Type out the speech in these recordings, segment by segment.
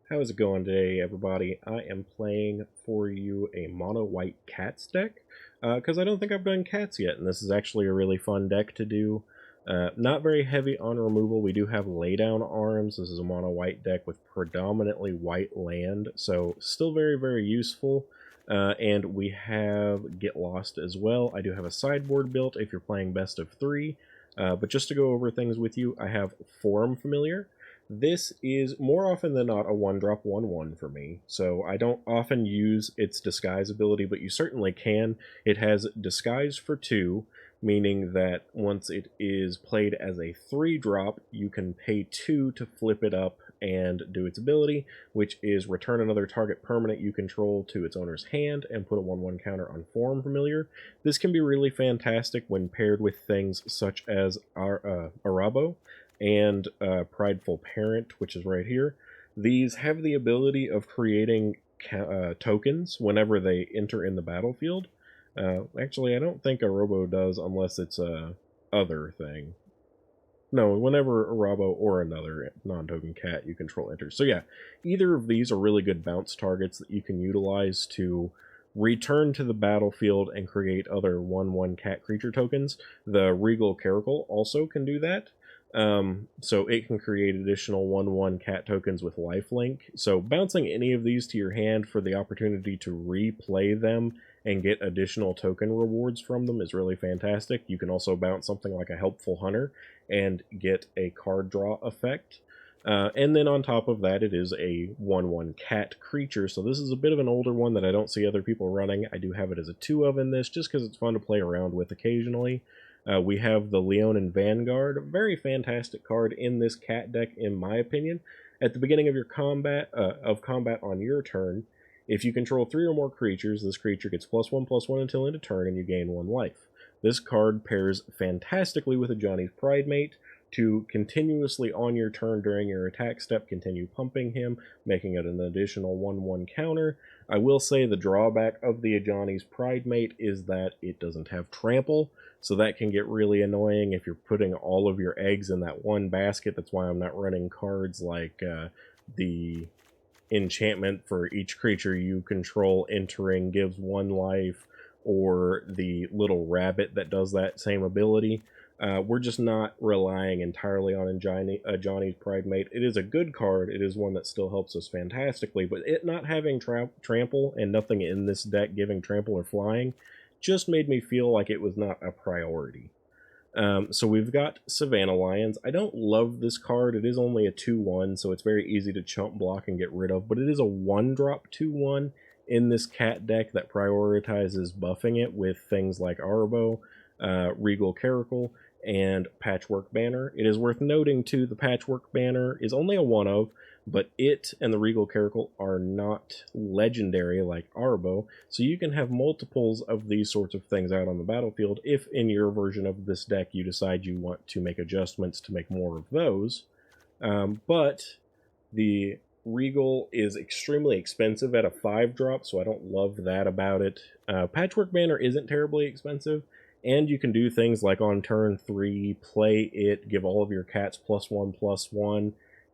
How's it going today, everybody? I am playing for you a mono white cats deck because I don't think I've done cats yet, and this is actually a really fun deck to do. Not very heavy on removal. We do have laydown arms. This is a mono white deck with predominantly white land, so still very, very useful. And we have Get Lost as well. I do have a sideboard built if you're playing best of three. But just to go over things with you, I have Forum Familiar. This is more often than not a 1-drop 1/1 for me, so I don't often use its disguise ability, but you certainly can. It has disguise for 2, meaning that once it is played as a 3-drop, you can pay 2 to flip it up and do its ability, which is return another target permanent you control to its owner's hand and put a 1/1 counter on Forum Familiar. This can be really fantastic when paired with things such as Arabo and Prideful Parent, which is right here. These have the ability of creating tokens whenever they enter in the battlefield. Actually, I don't think a Robo does unless it's a other thing. No, whenever a Robo or another non-token cat you control enters. So yeah, either of these are really good bounce targets that you can utilize to return to the battlefield and create other 1/1 cat creature tokens. The Regal Caracal also can do that. So it can create additional 1/1 cat tokens with lifelink. So bouncing any of these to your hand for the opportunity to replay them and get additional token rewards from them is really fantastic. You can also bounce something like a Helpful Hunter and get a card draw effect. And then on top of that, it is a 1/1 cat creature, so this is a bit of an older one that I don't see other people running. I do have it as a 2-of in this, just because it's fun to play around with occasionally. We have the Leonin Vanguard, a very fantastic card in this cat deck, in my opinion. At the beginning of your combat on your turn, if you control 3 or more creatures, this creature gets +1/+1 until end of turn, and you gain 1 life. This card pairs fantastically with Ajani's Pridemate to continuously on your turn during your attack step continue pumping him, making it an additional 1/1 counter. I will say the drawback of the Ajani's Pridemate is that it doesn't have trample, so that can get really annoying if you're putting all of your eggs in that one basket. That's why I'm not running cards like the enchantment for each creature you control entering gives 1 life, or the little rabbit that does that same ability. We're just not relying entirely on Johnny's Pridemate. It is a good card. It is one that still helps us fantastically, but it not having trample and nothing in this deck giving trample or flying just made me feel like it was not a priority. So we've got Savannah Lions. I don't love this card. It is only a 2/1, so it's very easy to chump block and get rid of, but it is a 1-drop 2/1 in this cat deck that prioritizes buffing it with things like Arbo, Regal Caracal, and Patchwork Banner. It is worth noting, too, the Patchwork Banner is only a 1-of, but it and the Regal Caracal are not legendary like Arbo, so you can have multiples of these sorts of things out on the battlefield if in your version of this deck you decide you want to make adjustments to make more of those. But the Regal is extremely expensive at a 5-drop, so I don't love that about it. Patchwork Banner isn't terribly expensive, and you can do things like on turn 3, play it, give all of your cats +1/+1,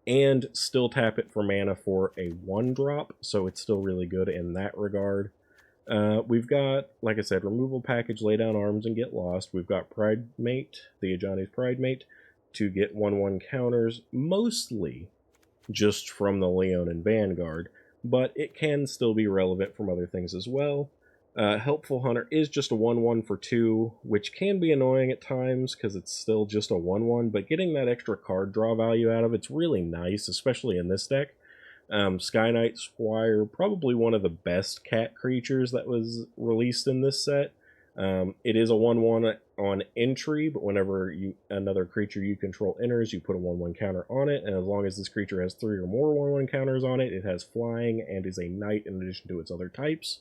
and still tap it for mana for a 1-drop, so it's still really good in that regard. We've got, like I said, removal package, lay down arms, and get lost. We've got Pridemate, the Ajani's Pridemate, to get 1/1 counters, mostly just from the Leonin Vanguard, but it can still be relevant from other things as well. Helpful Hunter is just a 1/1 for 2, which can be annoying at times because it's still just a 1/1, but getting that extra card draw value out of it's really nice, especially in this deck. Sky Knight Squire, probably one of the best cat creatures that was released in this set. It is a 1/1 on entry, but whenever another creature you control enters, you put a 1/1 counter on it, and as long as this creature has 3 or more 1/1 counters on it, it has flying and is a knight in addition to its other types.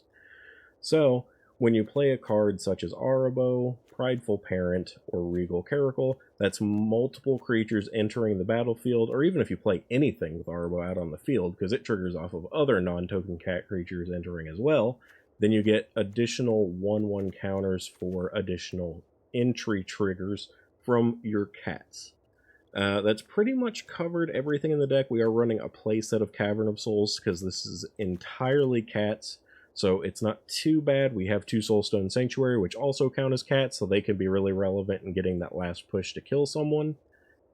So, when you play a card such as Arabo, Prideful Parent, or Regal Caracal, that's multiple creatures entering the battlefield, or even if you play anything with Arabo out on the field, because it triggers off of other non-token cat creatures entering as well, then you get additional 1/1 counters for additional entry triggers from your cats. That's pretty much covered everything in the deck. We are running a playset of Cavern of Souls because this is entirely cats, so it's not too bad. We have 2 Soulstone Sanctuary, which also count as cats, so they can be really relevant in getting that last push to kill someone.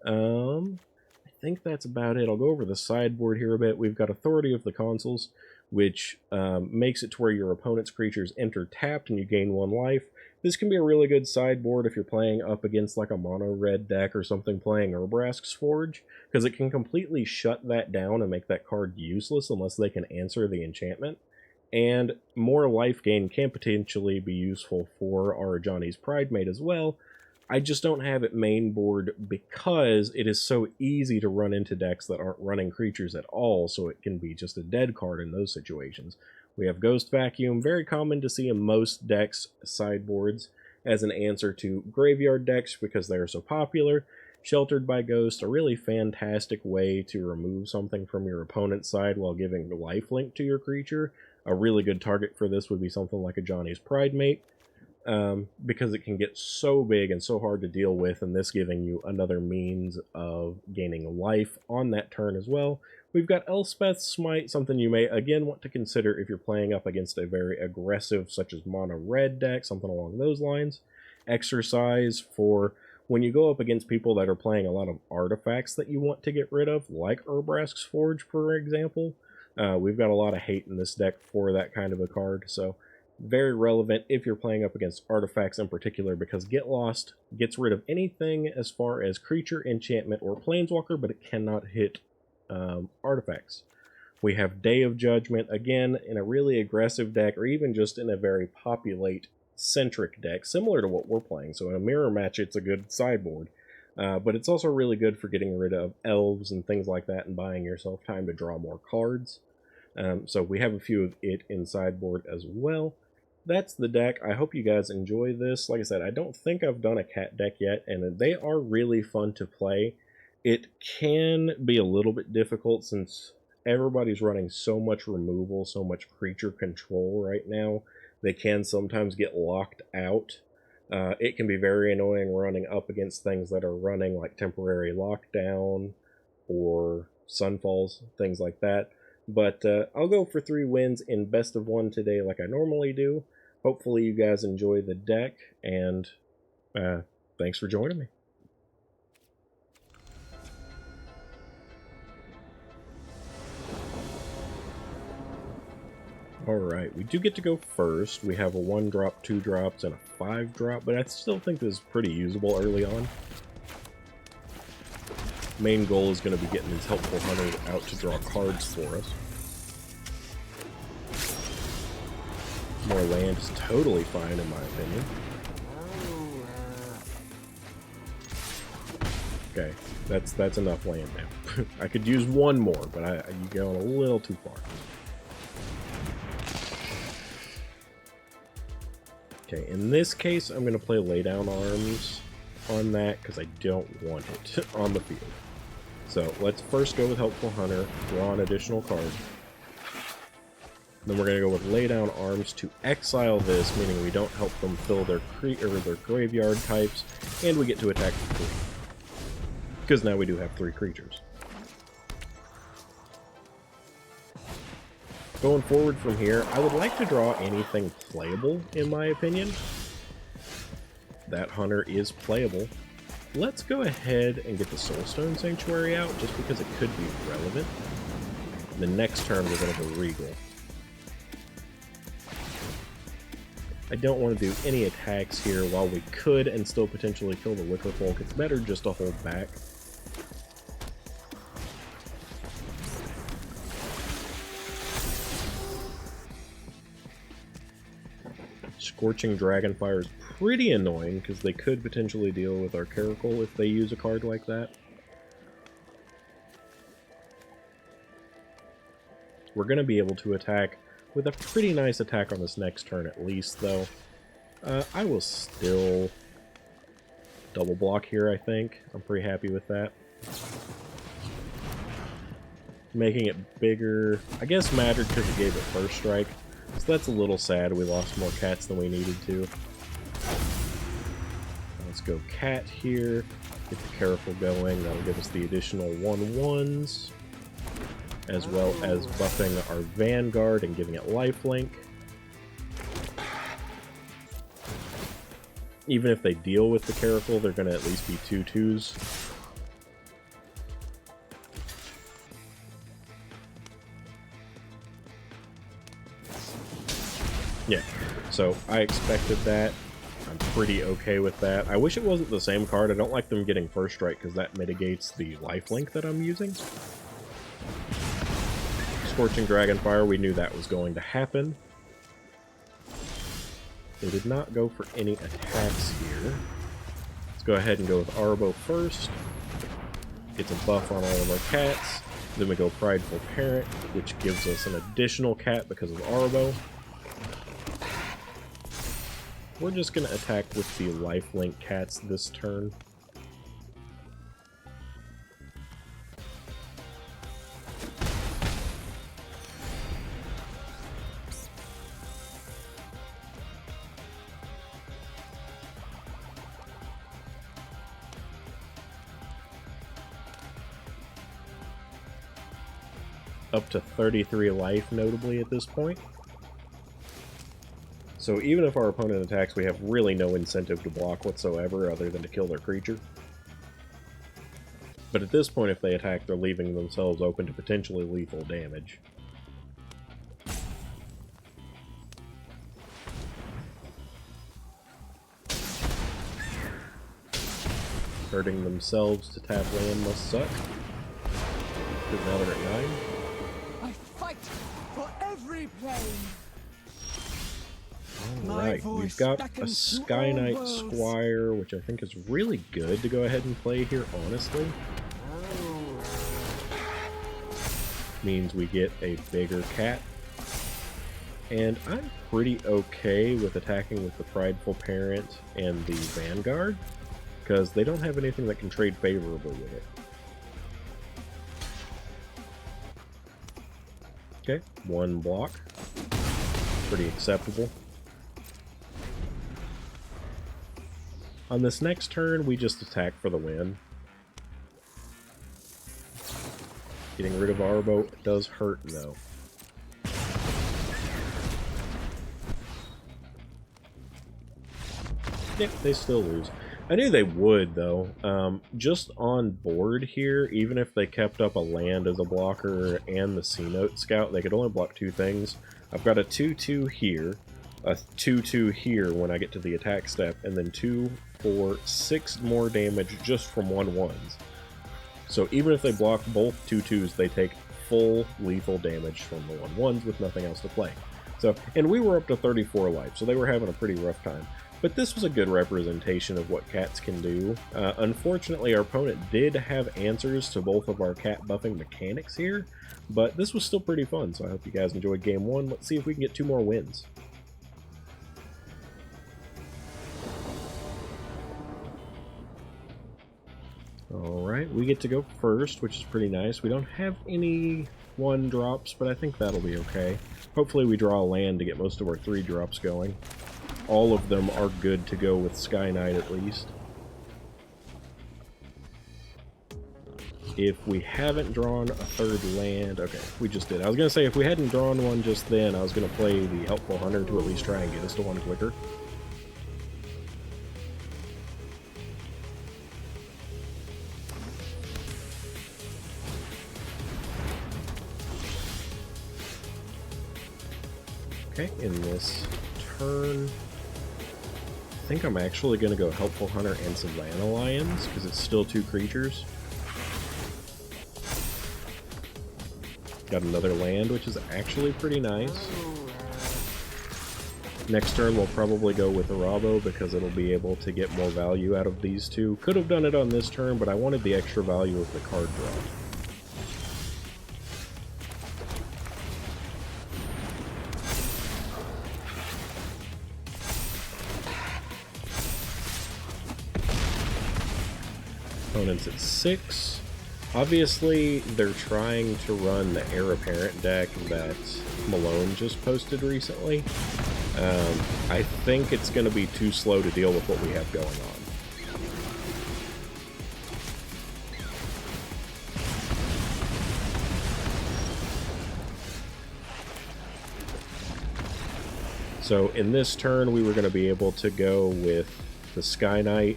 I think that's about it. I'll go over the sideboard here a bit. We've got Authority of the Consuls, which makes it to where your opponent's creatures enter tapped and you gain 1 life. This can be a really good sideboard if you're playing up against like a mono-red deck or something playing Urbrask's Forge, because it can completely shut that down and make that card useless unless they can answer the enchantment. And more life gain can potentially be useful for our Johnny's Pridemate as well. I just don't have it main board because it is so easy to run into decks that aren't running creatures at all, so it can be just a dead card in those situations. We have Ghost Vacuum, very common to see in most decks' sideboards as an answer to graveyard decks because they are so popular. Sheltered by Ghost, a really fantastic way to remove something from your opponent's side while giving lifelink to your creature. A really good target for this would be something like a Johnny's Pridemate, because it can get so big and so hard to deal with, and this giving you another means of gaining life on that turn as well. We've got Elspeth's Smite, something you may again want to consider if you're playing up against a very aggressive, such as mono-red deck, something along those lines. Exercise for when you go up against people that are playing a lot of artifacts that you want to get rid of, like Urbrask's Forge, for example. We've got a lot of hate in this deck for that kind of a card, so very relevant if you're playing up against artifacts in particular, because Get Lost gets rid of anything as far as creature, enchantment, or planeswalker, but it cannot hit artifacts. We have Day of Judgment, again, in a really aggressive deck, or even just in a very populate-centric deck, similar to what we're playing. So in a mirror match, it's a good sideboard. But it's also really good for getting rid of elves and things like that and buying yourself time to draw more cards. So we have a few of it in sideboard as well. That's the deck. I hope you guys enjoy this. Like I said, I don't think I've done a cat deck yet, and they are really fun to play. It can be a little bit difficult since everybody's running so much removal, so much creature control right now. They can sometimes get locked out. It can be very annoying running up against things that are running like temporary lockdown or sunfalls, things like that. But I'll go for 3 wins in best of 1 today like I normally do. Hopefully you guys enjoy the deck, and thanks for joining me. Alright, we do get to go first. We have a 1-drop, 2 drops, and a 5-drop, but I still think this is pretty usable early on. Main goal is going to be getting these helpful hunters out to draw cards for us. More land is totally fine in my opinion. Okay, that's enough land now. I could use 1 more, but you going a little too far. Okay, in this case, I'm going to play Lay Down Arms on that because I don't want it on the field. So let's first go with Helpful Hunter, draw an additional card. Then we're going to go with Lay Down Arms to exile this, meaning we don't help them fill their graveyard types, and we get to attack for 3. Because now we do have 3 creatures. Going forward from here, I would like to draw anything playable, in my opinion. That Hunter is playable. Let's go ahead and get the Soulstone Sanctuary out, just because it could be relevant. The next turn we're going to go Regal. I don't want to do any attacks here while we could and still potentially kill the Wicker Folk. It's better just to hold back. Scorching Dragonfire is pretty annoying because they could potentially deal with our Caracal if they use a card like that. We're going to be able to attack with a pretty nice attack on this next turn at least, though. I will still double block here, I think. I'm pretty happy with that. Making it bigger, I guess mattered because it gave it first strike. So that's a little sad. We lost more cats than we needed to. let's go cat here. Get the careful going. That'll give us the additional 1/1s, as well as buffing our Vanguard and giving it lifelink. Even if they deal with the careful, they're going to at least be 2/2s. Yeah, so I expected that. I'm pretty okay with that. I wish it wasn't the same card. I don't like them getting first strike because that mitigates the lifelink that I'm using. Scorching Dragonfire, we knew that was going to happen. They did not go for any attacks here. Let's go ahead and go with Arbo first. Gets a buff on all of our cats. Then we go Prideful Parent, which gives us an additional cat because of Arbo. We're just going to attack with the lifelink cats this turn. Up to 33 life, notably, at this point. So even if our opponent attacks, we have really no incentive to block whatsoever other than to kill their creature. But at this point, if they attack, they're leaving themselves open to potentially lethal damage. Hurting themselves to tap land must suck. Because now they're at 9. I fight for every plane. Alright, we've got a Sky Knight Squire, which I think is really good to go ahead and play here, honestly. Means we get a bigger cat. And I'm pretty okay with attacking with the Prideful Parent and the Vanguard, because they don't have anything that can trade favorably with it. Okay, 1 block. Pretty acceptable. On this next turn, we just attack for the win. Getting rid of Arbo does hurt, though. Yep, they still lose. I knew they would, though. Just on board here, even if they kept up a land as a blocker and the C-Note Scout, they could only block 2 things. I've got a 2/2 here, a 2/2 here when I get to the attack step, and then 2 for 6 more damage just from 1/1s. So even if they block both 2/2s, they take full lethal damage from the 1/1s with nothing else to play. So, and we were up to 34 life, so they were having a pretty rough time. But this was a good representation of what cats can do. Unfortunately, our opponent did have answers to both of our cat buffing mechanics here, but this was still pretty fun, so I hope you guys enjoyed Game 1. Let's see if we can get 2 more wins. Alright, we get to go first, which is pretty nice. We don't have any 1-drops, but I think that'll be okay. Hopefully we draw a land to get most of our 3-drops going. All of them are good to go with Sky Knight at least. If we haven't drawn a 3rd land... Okay, we just did. I was going to say, if we hadn't drawn one just then, I was going to play the Helpful Hunter to at least try and get us to 1 quicker. Okay, in this turn, I think I'm actually going to go Helpful Hunter and Savannah Lions, because it's still 2 creatures. Got another land, which is actually pretty nice. Next turn we'll probably go with Arabo, because it'll be able to get more value out of these 2. Could have done it on this turn, but I wanted the extra value of the card draw. Opponents at 6. Obviously, they're trying to run the Heir Apparent deck that Malone just posted recently. I think it's going to be too slow to deal with what we have going on. So in this turn, we were going to be able to go with the Sky Knight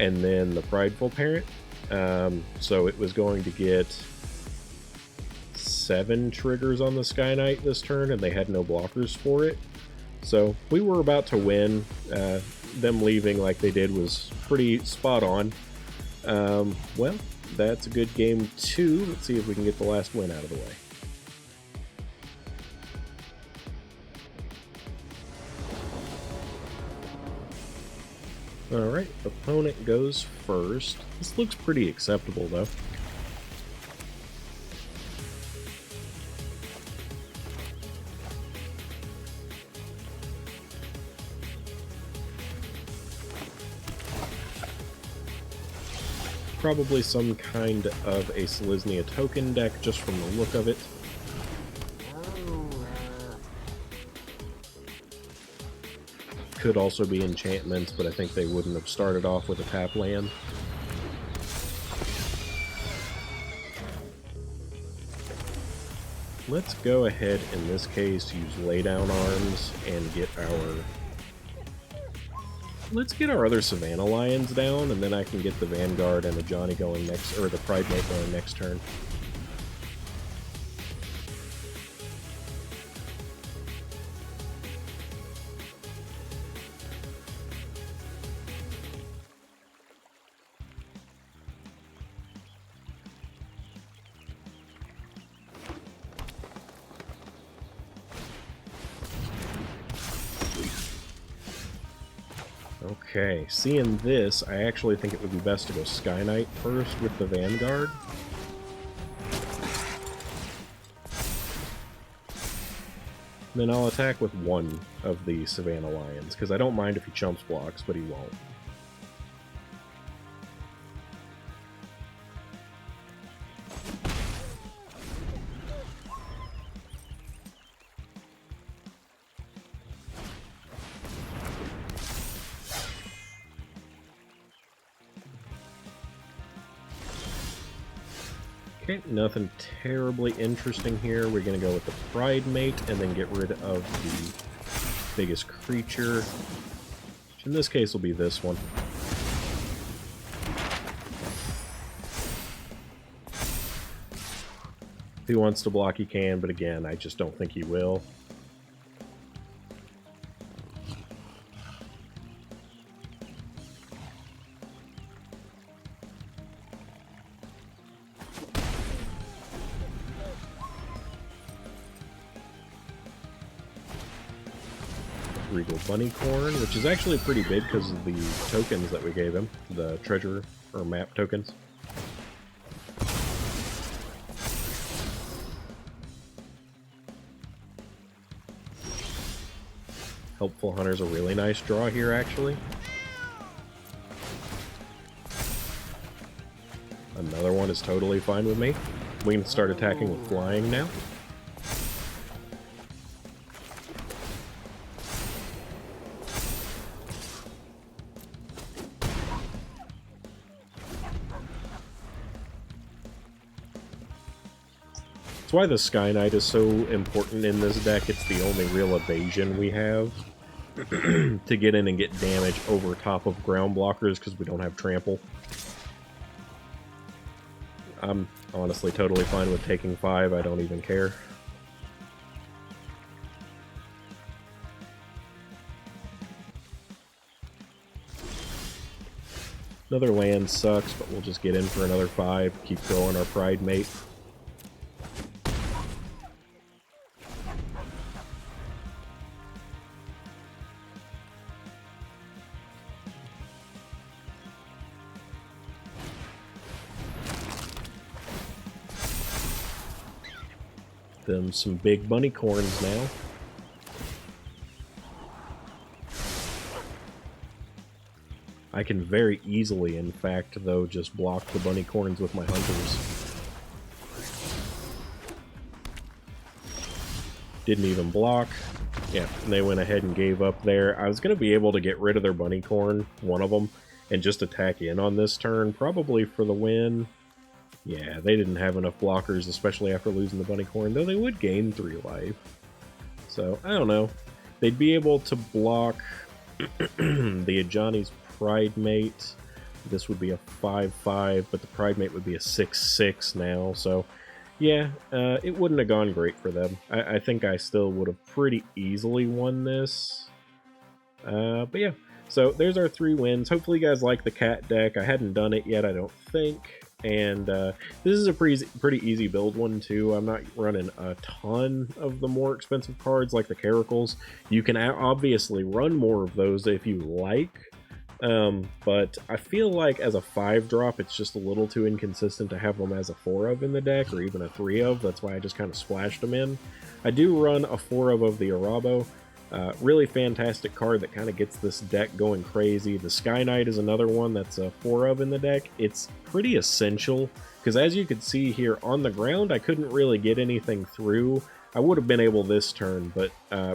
and then the Prideful Parent. So it was going to get 7 triggers on the Sky Knight this turn, and they had no blockers for it. So we were about to win. Them leaving like they did was pretty spot on. Well, that's a good game 2. Let's see if we can get the last win out of the way. Alright, opponent goes first. This looks pretty acceptable, though. Probably some kind of a Selesnya token deck, just from the look of it. Could also be enchantments, but I think they wouldn't have started off with a tap land. Let's go ahead, in this case, use Laydown Arms and get our... Let's get our other Savannah Lions down, and then I can get the Vanguard and the Johnny going next, or the Pridemate going next turn. Okay, seeing this, I actually think it would be best to go Sky Knight first with the Vanguard. Then I'll attack with one of the Savannah Lions, because I don't mind if he chumps blocks, but he won't. Okay, nothing terribly interesting here. We're going to go with the Pridemate and then get rid of the biggest creature, which in this case will be this one. If he wants to block, he can, but again, I just don't think he will. Regal Bunnycorn, which is actually pretty big because of the tokens that we gave him, the treasure or map tokens. Helpful Hunter's a really nice draw here, actually. Another one is totally fine with me. We can start attacking with flying now. That's why the Sky Knight is so important in this deck. It's the only real evasion we have to get in and get damage over top of ground blockers because we don't have trample. I'm honestly totally fine with taking 5. I don't even care. Another land sucks, but we'll just get in for another 5. Keep going our Pridemate. Them some big Bunnycorns now. I can very easily, in fact, though, just block the Bunnycorns with my Hunters. Didn't even block. Yeah, and they went ahead and gave up there. I was going to be able to get rid of their Bunnycorn, one of them, and just attack in on this turn, probably for the win. Yeah, they didn't have enough blockers, especially after losing the Bunnycorn, though they would gain 3 life. So, I don't know. they'd be able to block the Ajani's Pride Mate. This would be a 5/5, but the Pride Mate would be a 6/6 now, so yeah, it wouldn't have gone great for them. I think I still would have pretty easily won this. But yeah, so there's our 3 wins. Hopefully you guys like the cat deck. I hadn't done it yet, I don't think. And this is a pretty easy build one, too. I'm not running a ton of the more expensive cards like the Caracals. You can obviously run more of those if you like. But I feel like as a 5-drop, it's just a little too inconsistent to have them as a 4-of in the deck, or even a 3-of. That's why I just kind of splashed them in. I do run a 4-of of the Arabo. Really fantastic card that kind of gets this deck going crazy. The Sky Knight is another one that's a 4-of in the deck. It's pretty essential, because as you can see here on the ground, I couldn't really get anything through. I would have been able this turn, but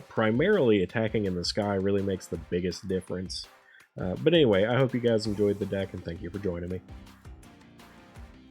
primarily attacking in the sky really makes the biggest difference. But anyway, I hope you guys enjoyed the deck, and thank you for joining me.